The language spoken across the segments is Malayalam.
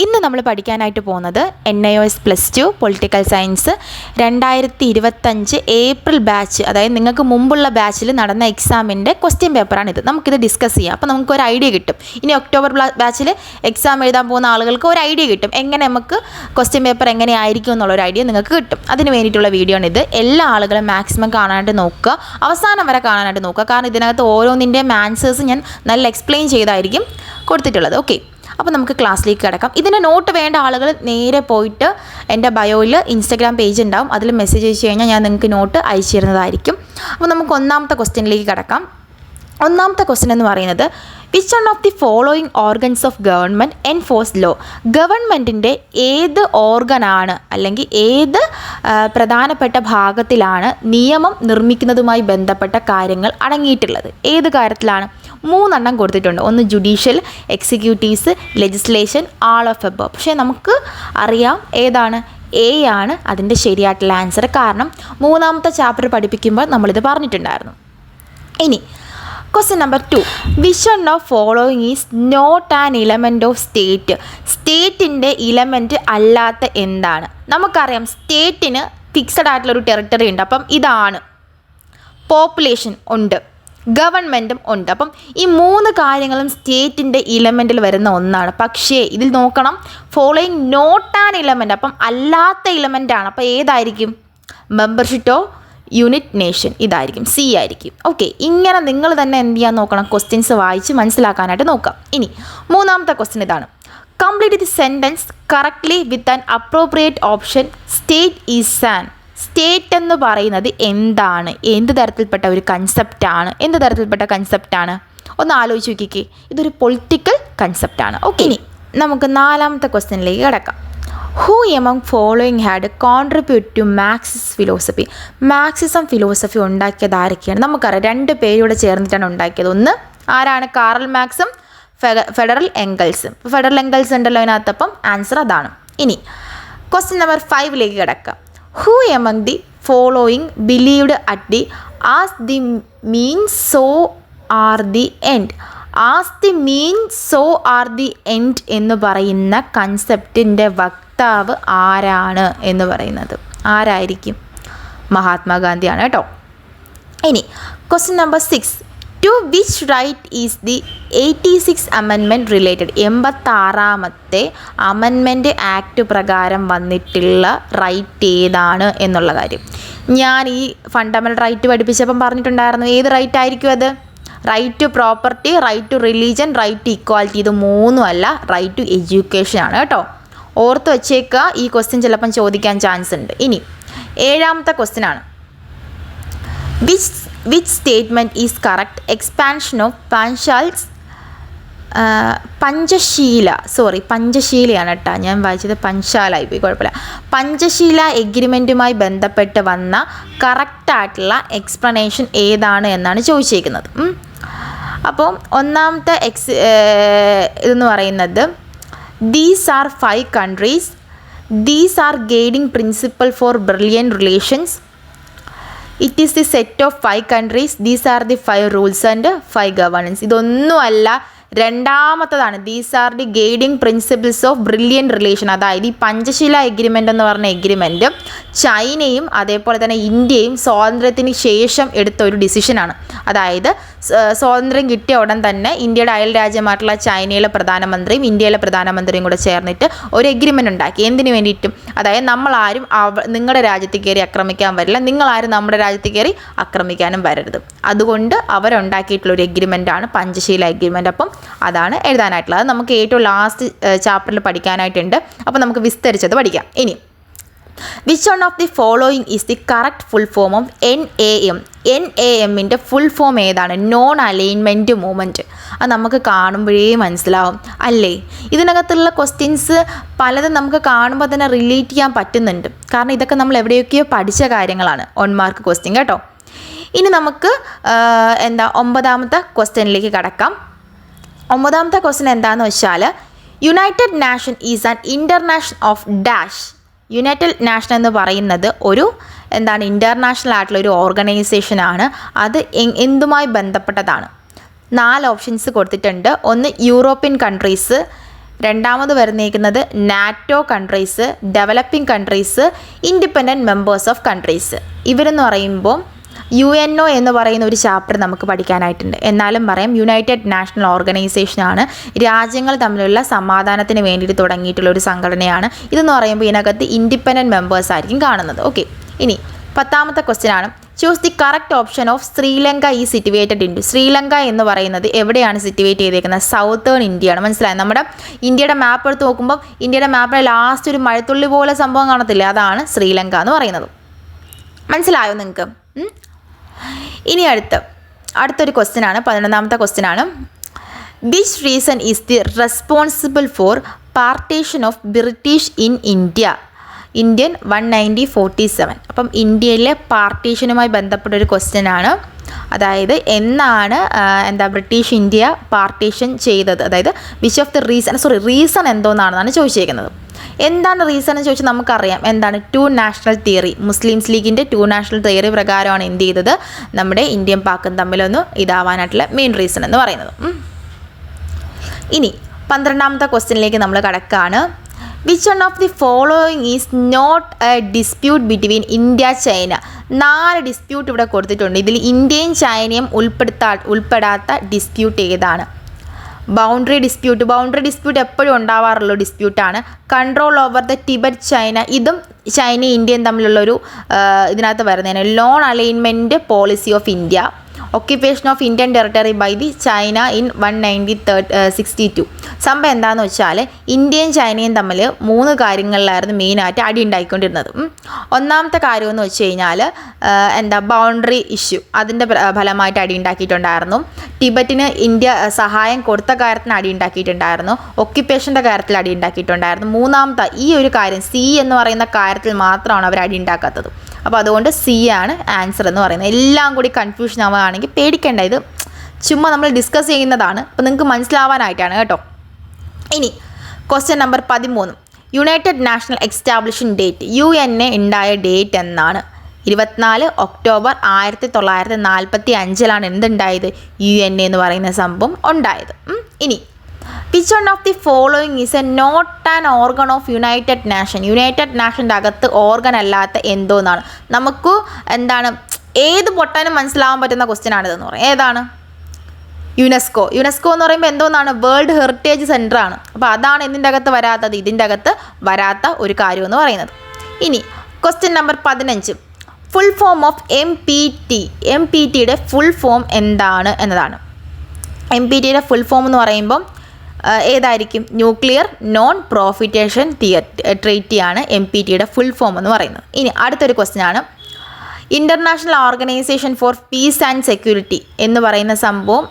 ഇന്ന് നമ്മൾ പഠിക്കാനായിട്ട് പോകുന്നത് NIOS +2 political science 2025 April batch, അതായത് നിങ്ങൾക്ക് മുമ്പുള്ള ബാച്ചിൽ നടന്ന എക്സാമിൻ്റെ ക്വസ്റ്റ്യൻ പേപ്പറാണിത്. നമുക്കിത് ഡിസ്കസ് ചെയ്യാം. അപ്പോൾ നമുക്കൊരു ഐഡിയ കിട്ടും. ഇനി ഒക്ടോബർ ബാച്ചിൽ എക്സാം എഴുതാൻ പോകുന്ന ആളുകൾക്ക് ഒരു ഐഡിയ കിട്ടും, എങ്ങനെ നമുക്ക് ക്വസ്റ്റ്യൻ പേപ്പർ എങ്ങനെയായിരിക്കും എന്നുള്ളൊരു ഐഡിയ നിങ്ങൾക്ക് കിട്ടും. അതിന് വേണ്ടിയിട്ടുള്ള വീഡിയോ ആണിത്. എല്ലാ ആളുകളും മാക്സിമം കാണാനായിട്ട് നോക്കുക, അവസാനം വരെ കാണാനായിട്ട് നോക്കുക. കാരണം ഇതിനകത്ത് ഓരോന്നിൻ്റെയും ആൻസേഴ്സ് ഞാൻ നല്ല എക്സ്പ്ലെയിൻ ചെയ്തായിരിക്കും കൊടുത്തിട്ടുള്ളത്. ഓക്കെ, അപ്പോൾ നമുക്ക് ക്ലാസ്സിലേക്ക് കിടക്കാം. ഇതിന് നോട്ട് വേണ്ട ആളുകൾ നേരെ പോയിട്ട് എൻ്റെ ബയോയിൽ ഇൻസ്റ്റാഗ്രാം പേജ് ഉണ്ടാവും, അതിൽ മെസ്സേജ് അയച്ചു കഴിഞ്ഞാൽ ഞാൻ നിങ്ങൾക്ക് നോട്ട് അയച്ചു തരുന്നതായിരിക്കും. അപ്പോൾ നമുക്ക് ഒന്നാമത്തെ ക്വസ്റ്റ്യനിലേക്ക് കിടക്കാം. ഒന്നാമത്തെ ക്വസ്റ്റ്യൻ എന്ന് പറയുന്നത്, which one of the following organs of government enforce law? ഗവൺമെൻറ്റിൻ്റെ ഏത് ഓർഗനാണ് അല്ലെങ്കിൽ ഏത് പ്രധാനപ്പെട്ട ഭാഗത്തിലാണ് നിയമം നിർമ്മിക്കുന്നതുമായി ബന്ധപ്പെട്ട കാര്യങ്ങൾ അടങ്ങിയിട്ടുള്ളത്? ഏത് കാര്യത്തിലാണ്? 3 എണ്ണം കൊടുത്തിട്ടുണ്ട്. ഒന്ന് judicial, executives, legislation, all of above. പക്ഷേ നമുക്ക് അറിയാം ഏതാണ്? എ ആണ് അതിൻ്റെ ശരിയായിട്ടുള്ള ആൻസർ. കാരണം 3ാമത്തെ ചാപ്റ്റർ പഠിപ്പിക്കുമ്പോൾ നമ്മളിത് പറഞ്ഞിട്ടുണ്ടായിരുന്നു. ഇനി question number 2, which one of following is not an element of state? സ്റ്റേറ്റിൻ്റെ ഇലമെൻറ്റ് അല്ലാത്ത എന്താണ്? നമുക്കറിയാം സ്റ്റേറ്റിന് ഫിക്സഡ് ആയിട്ടുള്ളൊരു ടെറിട്ടറി ഉണ്ട്. അപ്പം ഇതാണ് പോപ്പുലേഷൻ ഉണ്ട്, ഗവൺമെൻറ്റും ഉണ്ട്. അപ്പം ഈ 3 കാര്യങ്ങളും സ്റ്റേറ്റിൻ്റെ ഇലമെൻറ്റിൽ വരുന്ന ഒന്നാണ്. പക്ഷേ ഇതിൽ നോക്കണം, ഫോളോയിങ് നോട്ട് ആൻ ഇലമെൻറ്റ്, അപ്പം അല്ലാത്ത ഇലമെൻ്റാണ്. അപ്പോൾ ഏതായിരിക്കും? മെമ്പർഷിപ്പോ യൂണിറ്റ് നേഷൻ, ഇതായിരിക്കും, സി ആയിരിക്കും. ഓക്കെ, ഇങ്ങനെ നിങ്ങൾ തന്നെ എന്ത് ചെയ്യാൻ നോക്കണം, ക്വസ്റ്റ്യൻസ് വായിച്ച് മനസ്സിലാക്കാനായിട്ട് നോക്കാം. ഇനി 3ാമത്തെ ക്വസ്റ്റ്യൻ ഇതാണ്, complete the sentence correctly with an appropriate option. State is an. State എന്ന് പറയുന്നത് എന്താണ്? എന്ത് തരത്തിൽപ്പെട്ട ഒരു കൺസെപ്റ്റാണ്? എന്ത് തരത്തിൽപ്പെട്ട കൺസെപ്റ്റാണ്? ഒന്ന് ആലോചിച്ച് നോക്കിക്കേ. ഇതൊരു പൊളിറ്റിക്കൽ കൺസെപ്റ്റാണ്. ഓക്കെ, ഇനി നമുക്ക് 4ാമത്തെ ക്വസ്റ്റ്യനിലേക്ക് കിടക്കാം. Who among following had contribute to Marxist philosophy? Marxism philosophy ഉണ്ടാക്കിയത് ആരൊക്കെയാണ്? നമുക്കറിയാം 2 പേരോട് ചേർന്നിട്ടാണ് ഉണ്ടാക്കിയത്. ഒന്ന് ആരാണ്? കാറൽ മാർക്സും ഫെഡറൽ എംഗൽസും. ഫെഡറൽ എംഗൽസ് ഉണ്ടല്ലോ അതിനകത്തപ്പം ആൻസർ അതാണ്. ഇനി ക്വസ്റ്റ്യൻ നമ്പർ 5ലേക്ക് കിടക്കാം. Who among the following believed at the as the means so are the end? As the means so are the end എന്ന് പറയുന്ന കൺസെപ്റ്റിൻ്റെ വക്താവ് ആരാണ് എന്ന് പറയുന്നത്? ആരായിരിക്കും? മഹാത്മാഗാന്ധിയാണ് കേട്ടോ. ഇനി question number 6, to which right is the 86th amendment related? 86ാമത്തെ അമെൻമെൻറ്റ് ആക്ട് പ്രകാരം വന്നിട്ടുള്ള റൈറ്റ് ഏതാണ് എന്നുള്ള കാര്യം ഞാൻ ഈ ഫണ്ടമെൻ്റൽ റൈറ്റ് പഠിപ്പിച്ചപ്പം പറഞ്ഞിട്ടുണ്ടായിരുന്നു. ഏത് റൈറ്റ് ആയിരിക്കും അത്? Right to property, right to religion, right to equality. ഇത് 3ഉം അല്ല, റൈറ്റ് ടു എഡ്യൂക്കേഷൻ ആണ് കേട്ടോ. ഓർത്ത് വച്ചേക്കുക, ഈ ക്വസ്റ്റ്യൻ ചിലപ്പം ചോദിക്കാൻ ചാൻസ് ഉണ്ട്. ഇനി 7ാമത്തെ ക്വസ്റ്റ്യൻ ആണ്, which statement is correct? Expansion of പഞ്ചശീലയാണ് കേട്ടോ, ഞാൻ വായിച്ചത് പഞ്ചാലായി പോയി, കുഴപ്പമില്ല. പഞ്ചശീല എഗ്രിമെൻറ്റുമായി ബന്ധപ്പെട്ട് വന്ന കറക്റ്റായിട്ടുള്ള എക്സ്പ്ലനേഷൻ ഏതാണ് എന്നാണ് ചോദിച്ചേക്കുന്നത്. അപ്പോൾ 1ാമത്തെ ഇതെന്ന് പറയുന്നത്, these are 5 countries, these are guiding principle for brilliant relations, it is the set of 5 countries, these are the 5 rules and 5 governance. ഇതൊന്നുമല്ല, 2ാമത്തതാണ്, these are the guiding principles of brilliant relation. അതായത് ഈ പഞ്ചശീല എഗ്രിമെൻ്റ് എന്ന് പറഞ്ഞ എഗ്രിമെൻറ്റ് ചൈനയും അതേപോലെ തന്നെ ഇന്ത്യയും സ്വാതന്ത്ര്യത്തിന് ശേഷം എടുത്ത ഒരു ഡിസിഷനാണ്. അതായത് സ്വാതന്ത്ര്യം കിട്ടിയ ഉടൻ തന്നെ ഇന്ത്യയുടെ അയൽ രാജ്യമായിട്ടുള്ള ചൈനയിലെ പ്രധാനമന്ത്രിയും ഇന്ത്യയിലെ പ്രധാനമന്ത്രിയും കൂടെ ചേർന്നിട്ട് ഒരു എഗ്രിമെൻ്റ് ഉണ്ടാക്കി. എന്തിനു വേണ്ടിയിട്ടും? അതായത് നമ്മളാരും നിങ്ങളുടെ രാജ്യത്ത് കയറി ആക്രമിക്കാൻ വരില്ല, നിങ്ങളാരും നമ്മുടെ രാജ്യത്ത് കയറി ആക്രമിക്കാനും വരരുത്. അതുകൊണ്ട് അവരുണ്ടാക്കിയിട്ടുള്ളൊരു എഗ്രിമെൻ്റാണ് പഞ്ചശീല എഗ്രിമെൻ്റ്. അപ്പം അതാണ് എഴുതാനായിട്ടുള്ളത്. നമുക്ക് ഏറ്റവും ലാസ്റ്റ് ചാപ്റ്ററിൽ പഠിക്കാനായിട്ടുണ്ട്. അപ്പോൾ നമുക്ക് വിസ്തരിച്ചത് പഠിക്കാം. ഇനി which one of the following is the correct full form of NAM? NAMൻ്റെ ഫുൾ ഫോം ഏതാണ്? Non alignment movement. അത് നമുക്ക് കാണുമ്പോഴേ മനസ്സിലാവും അല്ലേ? ഇതിനകത്തുള്ള ക്വസ്റ്റ്യൻസ് പലതും നമുക്ക് കാണുമ്പോൾ തന്നെ റിലേറ്റ് ചെയ്യാൻ പറ്റുന്നുണ്ട്. കാരണം ഇതൊക്കെ നമ്മൾ എവിടെയൊക്കെയോ പഠിച്ച കാര്യങ്ങളാണ്. 1 മാർക്ക് ക്വസ്റ്റ്യൻ കേട്ടോ. ഇനി നമുക്ക് 9ാമത്തെ ക്വസ്റ്റ്യനിലേക്ക് കടക്കാം. 9ാമത്തെ ക്വസ്റ്റ്യൻ എന്താണെന്ന് വെച്ചാൽ, united nation is an international of dash. United nation എന്ന് പറയുന്നത് ഒരു ഇൻ്റർനാഷണൽ ആയിട്ടുള്ള ഒരു ഓർഗനൈസേഷനാണ്. അത് എന്തുമായി ബന്ധപ്പെട്ടതാണ്? 4 ഓപ്ഷൻസ് കൊടുത്തിട്ടുണ്ട്. ഒന്ന് യൂറോപ്യൻ കൺട്രീസ്, രണ്ടാമത് വരുന്നേക്കുന്നത് NATO countries, developing countries, independent members of countries. ഇവരെന്ന് പറയുമ്പോൾ UNO എന്ന് പറയുന്ന ഒരു ചാപ്റ്റർ നമുക്ക് പഠിക്കാനായിട്ടുണ്ട്. എന്നാലും പറയാം, യുണൈറ്റഡ് നാഷണൽ ഓർഗനൈസേഷനാണ്. രാജ്യങ്ങൾ തമ്മിലുള്ള സമാധാനത്തിന് വേണ്ടിയിട്ട് തുടങ്ങിയിട്ടുള്ള ഒരു സംഘടനയാണ്. ഇതെന്ന് പറയുമ്പോൾ ഇതിനകത്ത് ഇൻഡിപെൻഡൻറ്റ് മെമ്പേഴ്സ് ആയിരിക്കും കാണുന്നത്. ഓക്കെ, ഇനി 10ാമത്തെ ക്വസ്റ്റ്യൻ ആണ്. Choose the correct option of Sri Lanka ഈ സിറ്റുവേറ്റഡ് ഇൻ. ശ്രീലങ്ക എന്ന് പറയുന്നത് എവിടെയാണ് സിറ്റുവേറ്റ് ചെയ്തേക്കുന്നത്? സൗത്തേൺ ഇന്ത്യയാണ്. മനസ്സിലായി? നമ്മുടെ ഇന്ത്യയുടെ മാപ്പ് എടുത്ത് നോക്കുമ്പോൾ ഇന്ത്യയുടെ മാപ്പിലെ ലാസ്റ്റ് ഒരു മഴത്തുള്ളി പോലെ സംഭവം കാണത്തില്ലേ, അതാണ് ശ്രീലങ്ക എന്ന് പറയുന്നത്. മനസ്സിലായോ നിങ്ങൾക്ക്? ഇനി അടുത്തൊരു ക്വസ്റ്റ്യൻ ആണ്, 11ാമത്തെ ക്വസ്റ്റ്യൻ ആണ്. Which reason is the responsible for partition of British in Indian 1947. അപ്പം ഇന്ത്യയിലെ പാർട്ടീഷനുമായി ബന്ധപ്പെട്ട ഒരു ക്വസ്റ്റ്യൻ ആണ്. അതായത് എന്നാണ് ബ്രിട്ടീഷ് ഇന്ത്യ പാർട്ടീഷൻ ചെയ്തത്, അതായത് വിച്ച് ഓഫ് ദി റീസൺ എന്തോന്നാണെന്നാണ് ചോദിച്ചിരിക്കുന്നത്. എന്താണ് റീസൺ എന്ന് ചോദിച്ചാൽ നമുക്കറിയാം. എന്താണ്? 2 നാഷണൽ തിയറി. മുസ്ലിംസ് ലീഗിൻ്റെ 2 നാഷണൽ തിയറി പ്രകാരമാണ് എന്ത് ചെയ്തത്, നമ്മുടെ ഇന്ത്യയും പാക്കും തമ്മിലൊന്ന് ഇതാവാനായിട്ടുള്ള മെയിൻ റീസൺ എന്ന് പറയുന്നത്. ഇനി 12ാമത്തെ ക്വസ്റ്റ്യനിലേക്ക് നമ്മൾ കടക്കുകയാണ്. Which one of the following is not a dispute between India China? 4 dispute ഇവിടെ കൊടുത്തിട്ടുണ്ട്. ഇതിൽ ഇന്ത്യയും ചൈനയും ഉൾപ്പെടാത്ത ഡിസ്പ്യൂട്ട് ഏതാണ്? ബൗണ്ടറി ഡിസ്പ്യൂട്ട് എപ്പോഴും ഉണ്ടാവാറുള്ള ഡിസ്പ്യൂട്ടാണ്. Control over the Tibet China, ഇതും ചൈനയും ഇന്ത്യയും തമ്മിലുള്ളൊരു ഇതിനകത്ത് വരുന്നതാണ്. Non alignment policy of India, occupation of Indian territory by the China in 1962. സംഭവം എന്താണെന്ന് വെച്ചാൽ ഇന്ത്യയും ചൈനയും തമ്മിൽ 3 കാര്യങ്ങളിലായിരുന്നു മെയിനായിട്ട് അടി ഉണ്ടായിക്കൊണ്ടിരുന്നത്. ഒന്നാമത്തെ കാര്യമെന്ന് വെച്ച് കഴിഞ്ഞാൽ ബൗണ്ടറി ഇഷ്യൂ, അതിൻ്റെ ഫലമായിട്ട് അടി ഉണ്ടാക്കിയിട്ടുണ്ടായിരുന്നു. ടിബറ്റിന് ഇന്ത്യ സഹായം കൊടുത്ത കാര്യത്തിന് അടി ഉണ്ടാക്കിയിട്ടുണ്ടായിരുന്നു. ഒക്യുപ്പേഷൻ്റെ കാര്യത്തിൽ അടി ഉണ്ടാക്കിയിട്ടുണ്ടായിരുന്നു. മൂന്നാമത്തെ ഈ ഒരു കാര്യം സി എന്ന് പറയുന്ന കാര്യത്തിൽ മാത്രമാണ് അവർ അടി ഉണ്ടാക്കാത്തത്. അപ്പോൾ അതുകൊണ്ട് സി ആണ് ആൻസർ എന്ന് പറയുന്നത്. എല്ലാം കൂടി കൺഫ്യൂഷൻ ആവുകയാണെങ്കിൽ പേടിക്കേണ്ട, ഇത് ചുമ്മാ നമ്മൾ ഡിസ്കസ് ചെയ്യുന്നതാണ്. അപ്പോൾ നിങ്ങൾക്ക് മനസ്സിലാവാനായിട്ടാണ് കേട്ടോ. ഇനി question number 13. United national establishing date, UNA ഉണ്ടായ ഡേറ്റ് എന്നാണ്? 24 ഒക്ടോബർ 1945 എന്തുണ്ടായത്? UNA എന്ന് പറയുന്ന സംഭവം ഉണ്ടായത്. ഇനി which one of the following is a not an organ of united nation? യുണൈറ്റഡ് നാഷൻ്റെ അകത്ത് ഓർഗൻ അല്ലാത്ത എന്തോന്നാണ്? നമുക്ക് ഏത് പൊട്ടാനും മനസ്സിലാവാൻ പറ്റുന്ന ക്വസ്റ്റ്യൻ ആണിതെന്ന് പറയും. ഏതാണ്? യുനെസ്കോ എന്ന് പറയുമ്പോൾ എന്തോന്നാണ്? വേൾഡ് ഹെറിറ്റേജ് സെൻ്റർ ആണ്. അപ്പോൾ അതാണ് ഇതിൻ്റെ അകത്ത് വരാത്തത്, ഇതിൻ്റെ അകത്ത് വരാത്ത ഒരു കാര്യം എന്ന് പറയുന്നത്. ഇനി question number 15. Full form of MPTയുടെ ഫുൾ ഫോം എന്താണ് എന്നതാണ്. MPTയുടെ ഫുൾ ഫോം എന്ന് പറയുമ്പം ഏതായിരിക്കും? ന്യൂക്ലിയർ നോൺ പ്രോഫിറ്റേഷൻ ട്രീറ്റിയാണ് MPTയുടെ ഫുൾ ഫോം എന്ന് പറയുന്നത്. ഇനി അടുത്തൊരു ക്വസ്റ്റ്യൻ ആണ്. International organization for peace and security എന്ന് പറയുന്ന സംഭവം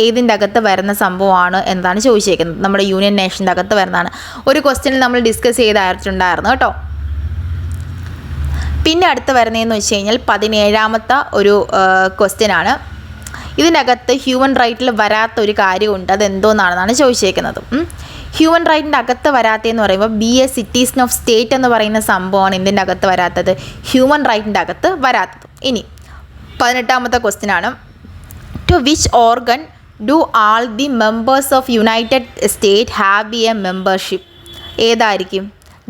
ഏതിൻ്റെ അകത്ത് വരുന്ന സംഭവമാണ് എന്നതാണ് ചോദിച്ചേക്കുന്നത്. നമ്മുടെ യൂണിയൻ നേഷൻ്റെ അകത്ത് വരുന്നതാണ്. ഒരു ക്വസ്റ്റ്യനിൽ നമ്മൾ ഡിസ്കസ് ചെയ്തിട്ടുണ്ടായിരുന്നു കേട്ടോ. പിന്നെ അടുത്ത് വരുന്നതെന്ന് വെച്ച് കഴിഞ്ഞാൽ 17ാമത്തെ ഒരു ക്വസ്റ്റ്യൻ ആണ്. ഇതിനകത്ത് ഹ്യൂമൻ റൈറ്റിൽ വരാത്ത ഒരു കാര്യമുണ്ട്, അതെന്തോന്നാണെന്നാണ് ചോദിച്ചേക്കുന്നത്. ഹ്യൂമൻ റൈറ്റിൻ്റെ അകത്ത് വരാത്തതെന്ന് പറയുമ്പോൾ B A citizen of state എന്ന് പറയുന്ന സംഭവമാണ് ഇതിൻ്റെ അകത്ത് വരാത്തത്, ഹ്യൂമൻ റൈറ്റിൻ്റെ അകത്ത് വരാത്തത്. ഇനി 18ാമത്തെ ക്വസ്റ്റ്യൻ ആണ്. To which organ do all the members of United State have a membership? ഏതായിരിക്കും?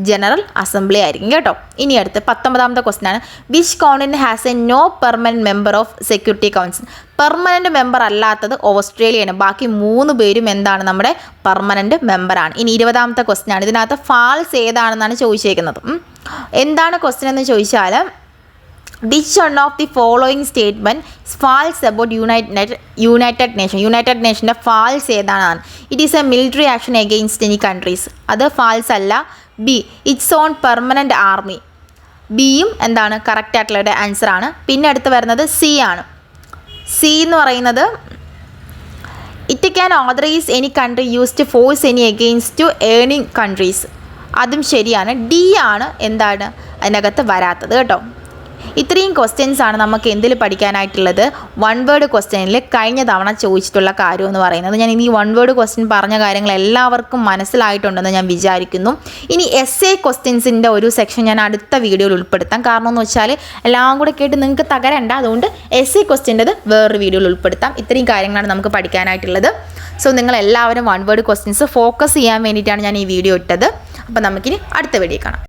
ജനറൽ അസംബ്ലി ആയിരിക്കും കേട്ടോ. ഇനി അടുത്ത് 19ാമത്തെ ക്വസ്റ്റ്യൻ ആണ്. Which continent has a no permanent member of Security Council? Permanent member അല്ലാത്തത് ഓസ്ട്രേലിയയാണ്. ബാക്കി 3 പേരും എന്താണ്? നമ്മുടെ പെർമനൻറ്റ് മെമ്പറാണ്. ഇനി 20ാമത്തെ ക്വസ്റ്റ്യൻ ആണ്. ഇതിനകത്ത് ഫാൾസ് ഏതാണെന്നാണ് ചോദിച്ചേക്കുന്നത്. എന്താണ് ക്വസ്റ്റ്യൻ എന്ന് ചോദിച്ചാൽ which one of the following statement false about united നേഷൻ്റെ ഫാൾസ് ഏതാണെന്നാണ്. It is a military action against any countries, അത് ഫാൾസ് അല്ല. B it's on permanent army, ബിയും എന്താണ്? കറക്റ്റ് ആയിട്ടുള്ള ആൻസർ ആണ്. പിന്നെ അടുത്ത് വരുന്നത് സി ആണ്. സി എന്ന് പറയുന്നത് it can authorize any country use to force any against to earning countries, അതും ശരിയാണ്. ഡി ആണ് എന്താണ് അതിനകത്ത് വരാത്തത് കേട്ടോ. ഇത്രയും ക്വസ്റ്റ്യൻസ് ആണ് നമുക്ക് എന്തിൽ പഠിക്കാനായിട്ടുള്ളത്, വൺ വേർഡ് ക്വസ്റ്റ്യനിൽ കഴിഞ്ഞ തവണ ചോദിച്ചിട്ടുള്ള കാര്യം എന്ന് പറയുന്നത്. ഞാൻ ഇനി വൺ വേർഡ് ക്വസ്റ്റ്യൻ പറഞ്ഞ കാര്യങ്ങൾ എല്ലാവർക്കും മനസ്സിലായിട്ടുണ്ടെന്ന് ഞാൻ വിചാരിക്കുന്നു. ഇനി എസ്സേ ക്വസ്റ്റ്യൻസിൻ്റെ ഒരു സെക്ഷൻ ഞാൻ അടുത്ത വീഡിയോയിൽ ഉൾപ്പെടുത്താം. കാരണം എന്ന് വെച്ചാൽ എല്ലാം കൂടെ കേട്ട് നിങ്ങൾക്ക് തകരണ്ട, അതുകൊണ്ട് എസ്സേ ക്വസ്റ്റ്യൻ്റെത് വേറൊരു വീഡിയോയിൽ ഉൾപ്പെടുത്താം. ഇത്രയും കാര്യങ്ങളാണ് നമുക്ക് പഠിക്കാനായിട്ടുള്ളത്. സോ നിങ്ങളെല്ലാവരും വൺ വേർഡ് ക്വസ്റ്റ്യൻസ് ഫോക്കസ് ചെയ്യാൻ വേണ്ടിയിട്ടാണ് ഞാൻ ഈ വീഡിയോ ഇട്ടത്. അപ്പോൾ നമുക്കിനി അടുത്ത വീഡിയോ കാണാം.